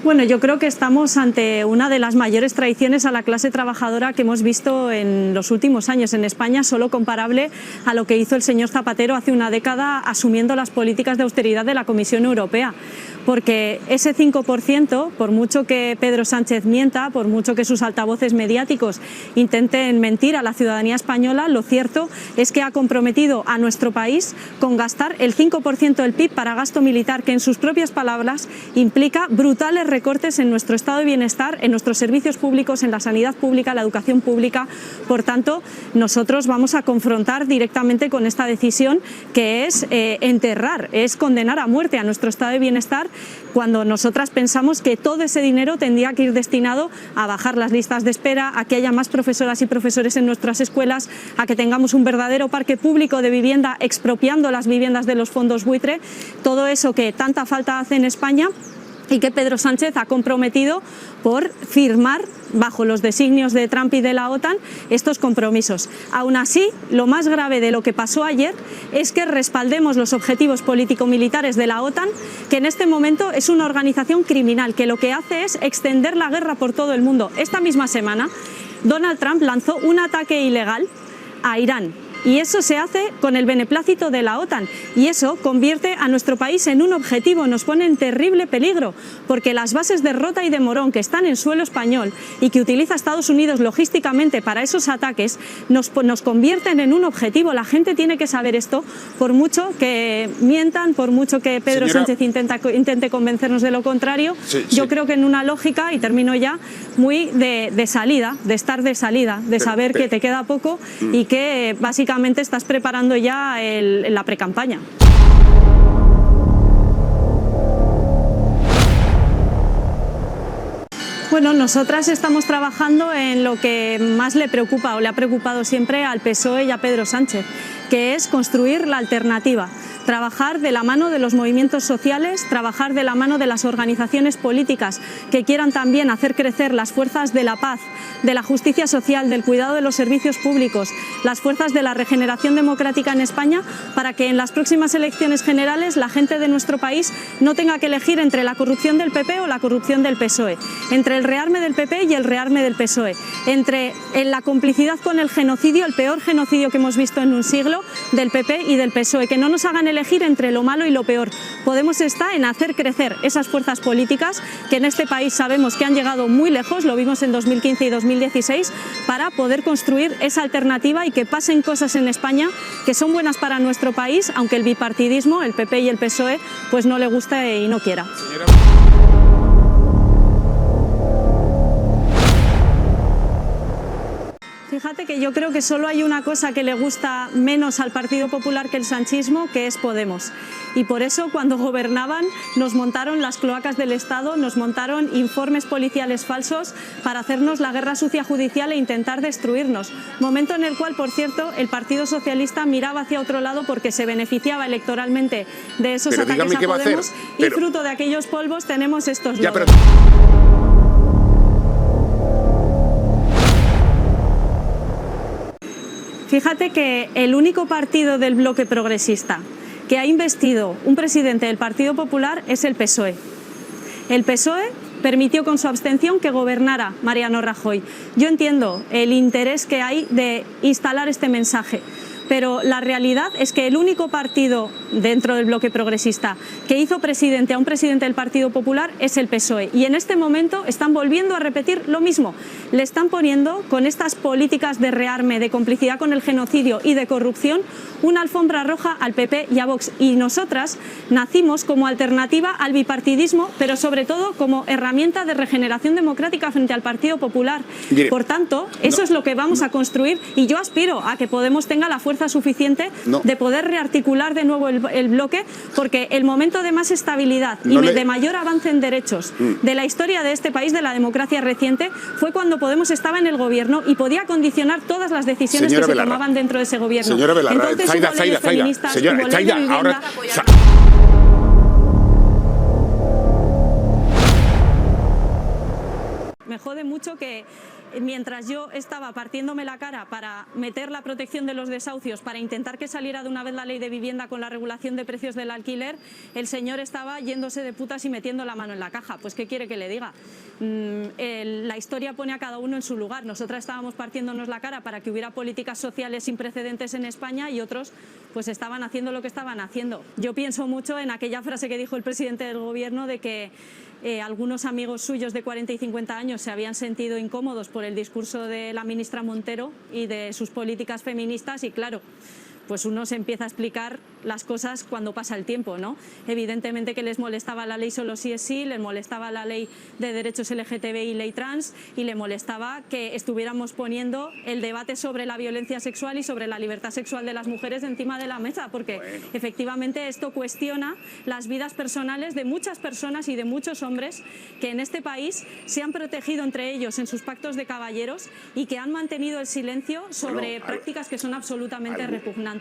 Bueno, yo creo que estamos ante una de las mayores traiciones a la clase trabajadora que hemos visto en los últimos años en España, solo comparable a lo que hizo el señor Zapatero hace una década asumiendo las políticas de austeridad de la Comisión Europea. Porque ese 5%, por mucho que Pedro Sánchez mienta, por mucho que sus altavoces mediáticos intenten mentir a la ciudadanía española, lo cierto es que ha comprometido a nuestro país con gastar el 5% del PIB para gasto militar, que en sus propias palabras implica brutales recortes en nuestro estado de bienestar, en nuestros servicios públicos, en la sanidad pública, la educación pública. Por tanto, nosotros vamos a confrontar directamente con esta decisión, que es enterrar, es condenar a muerte a nuestro estado de bienestar, cuando nosotras pensamos que todo ese dinero tendría que ir destinado a bajar las listas de espera, a que haya más profesoras y profesores en nuestras escuelas, a que tengamos un verdadero parque público de vivienda, expropiando las viviendas de los fondos buitre, todo eso que tanta falta hace en España y que Pedro Sánchez ha comprometido por firmar bajo los designios de Trump y de la OTAN estos compromisos. Aún así, lo más grave de lo que pasó ayer es que respaldemos los objetivos político-militares de la OTAN, que en este momento es una organización criminal que lo que hace es extender la guerra por todo el mundo. Esta misma semana, Donald Trump lanzó un ataque ilegal a Irán. Y eso se hace con el beneplácito de la OTAN, y eso convierte a nuestro país en un objetivo, nos pone en terrible peligro, porque las bases de Rota y de Morón, que están en suelo español y que utiliza Estados Unidos logísticamente para esos ataques, nos convierten en un objetivo. La gente tiene que saber esto, por mucho que mientan, por mucho que Pedro Sánchez intente convencernos de lo contrario. Yo creo que en una lógica, y termino ya, muy de salida, de estar de salida, de saber que te queda poco y que básicamente estás preparando ya la precampaña. Bueno, nosotras estamos trabajando en lo que más le preocupa o le ha preocupado siempre al PSOE y a Pedro Sánchez, que es construir la alternativa. Trabajar de la mano de los movimientos sociales, trabajar de la mano de las organizaciones políticas que quieran también hacer crecer las fuerzas de la paz, de la justicia social, del cuidado de los servicios públicos, las fuerzas de la regeneración democrática en España, para que en las próximas elecciones generales la gente de nuestro país no tenga que elegir entre la corrupción del PP o la corrupción del PSOE, entre el rearme del PP y el rearme del PSOE, entre la complicidad con el genocidio, el peor genocidio que hemos visto en un siglo, del PP y del PSOE, que no nos hagan elegir entre lo malo y lo peor. Podemos estar en hacer crecer esas fuerzas políticas que en este país sabemos que han llegado muy lejos, lo vimos en 2015 y 2016, para poder construir esa alternativa y que pasen cosas en España que son buenas para nuestro país, aunque el bipartidismo, el PP y el PSOE, pues no le guste y no quiera. Fíjate que yo creo que solo hay una cosa que le gusta menos al Partido Popular que el sanchismo, que es Podemos. Y por eso cuando gobernaban nos montaron las cloacas del Estado, nos montaron informes policiales falsos para hacernos la guerra sucia judicial e intentar destruirnos. Momento en el cual, por cierto, el Partido Socialista miraba hacia otro lado porque se beneficiaba electoralmente de esos ataques a Podemos y fruto de aquellos polvos tenemos estos logros. Fíjate que el único partido del bloque progresista que ha investido un presidente del Partido Popular es el PSOE. El PSOE permitió con su abstención que gobernara Mariano Rajoy. Yo entiendo el interés que hay de instalar este mensaje, pero la realidad es que el único partido dentro del bloque progresista que hizo presidente a un presidente del Partido Popular es el PSOE. Y en este momento están volviendo a repetir lo mismo. Le están poniendo, con estas políticas de rearme, de complicidad con el genocidio y de corrupción, una alfombra roja al PP y a Vox. Y nosotras nacimos como alternativa al bipartidismo, pero sobre todo como herramienta de regeneración democrática frente al Partido Popular. Por tanto, eso es lo que vamos a construir, y yo aspiro a que Podemos tenga la fuerza suficiente de poder rearticular de nuevo el bloque, porque el momento de más estabilidad y de mayor avance en derechos de la historia de este país, de la democracia reciente, fue cuando Podemos estaba en el gobierno y podía condicionar todas las decisiones que se tomaban dentro de ese gobierno. Señora Belarra, entonces hubo leyes feministas, hubo ley de vivienda. Me jode mucho que mientras yo estaba partiéndome la cara para meter la protección de los desahucios, para intentar que saliera de una vez la ley de vivienda con la regulación de precios del alquiler, el señor estaba yéndose de putas y metiendo la mano en la caja. Pues ¿qué quiere que le diga? La historia pone a cada uno en su lugar. Nosotras estábamos partiéndonos la cara para que hubiera políticas sociales sin precedentes en España y otros pues estaban haciendo lo que estaban haciendo. Yo pienso mucho en aquella frase que dijo el presidente del gobierno de que algunos amigos suyos de 40 y 50 años se habían sentido incómodos por el discurso de la ministra Montero y de sus políticas feministas y claro, pues uno se empieza a explicar las cosas cuando pasa el tiempo, ¿no? Evidentemente que les molestaba la ley solo sí es sí, les molestaba la ley de derechos LGTBI y ley trans y le molestaba que estuviéramos poniendo el debate sobre la violencia sexual y sobre la libertad sexual de las mujeres encima de la mesa, porque efectivamente esto cuestiona las vidas personales de muchas personas y de muchos hombres que en este país se han protegido entre ellos en sus pactos de caballeros y que han mantenido el silencio sobre prácticas que son absolutamente repugnantes.